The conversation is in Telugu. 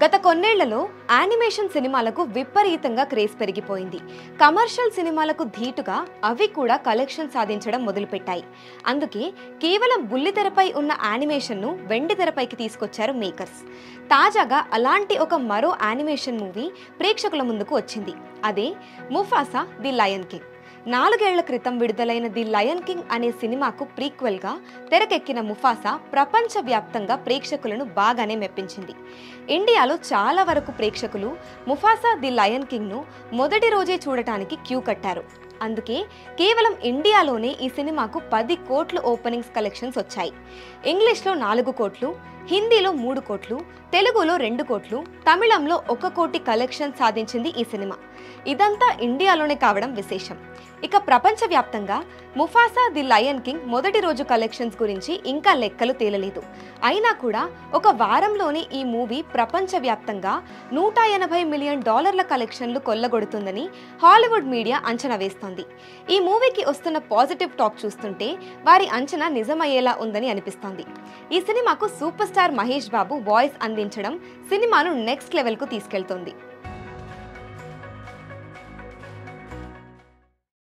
గత కొన్నేళ్లలో యానిమేషన్ సినిమాలకు విపరీతంగా క్రేజ్ పెరిగిపోయింది. కమర్షియల్ సినిమాలకు ధీటుగా అవి కూడా కలెక్షన్ సాధించడం మొదలుపెట్టాయి. అందుకే కేవలం బుల్లితెరపై ఉన్న యానిమేషన్ను వెండితెరపైకి తీసుకొచ్చారు మేకర్స్. తాజాగా అలాంటి ఒక మరో యానిమేషన్ మూవీ ప్రేక్షకుల ముందుకు వచ్చింది. అదే ముఫాసా ది లయన్ కింగ్. 4 ఏళ్ల క్రితం విడుదలైన ది లయన్ కింగ్ అనే సినిమాకు ప్రీక్వెల్గా తెరకెక్కిన ముఫాసా ప్రపంచవ్యాప్తంగా ప్రేక్షకులను బాగానే మెప్పించింది. ఇండియాలో చాలా వరకు ప్రేక్షకులు ముఫాసా ది లయన్ కింగ్ను మొదటి రోజే చూడటానికి క్యూ కట్టారు. అందుకే కేవలం ఇండియాలోనే ఈ సినిమాకు 10 కోట్ల ఓపెనింగ్స్ కలెక్షన్స్ వచ్చాయి. ఇంగ్లీష్లో 4 కోట్లు, హిందీలో 3 కోట్లు, తెలుగులో 2 కోట్లు, తమిళంలో 1 కోటి కలెక్షన్ సాధించింది ఈ సినిమా. ఇదంతా ఇండియాలోనే కావడం విశేషం. ఇక ప్రపంచవ్యాప్తంగా ముఫాసా ది లయన్ కింగ్ మొదటి రోజు కలెక్షన్స్ గురించి ఇంకా లెక్కలు తేలలేదు. అయినా కూడా ఒక వారంలోనే ఈ మూవీ ప్రపంచవ్యాప్తంగా $180 మిలియన్ కలెక్షన్లు కొల్లగొడుతుందని హాలీవుడ్ మీడియా అంచనా వేస్తోంది. ఈ మూవీకి వస్తున్న పాజిటివ్ టాక్ చూస్తుంటే వారి అంచనా నిజమయ్యేలా ఉందని అనిపిస్తోంది. ఈ సినిమాకు super star Mahesh Babu voice అందించడం సినిమాను నెక్స్ట్ లెవెల్కు తీసుకెళ్తోంది.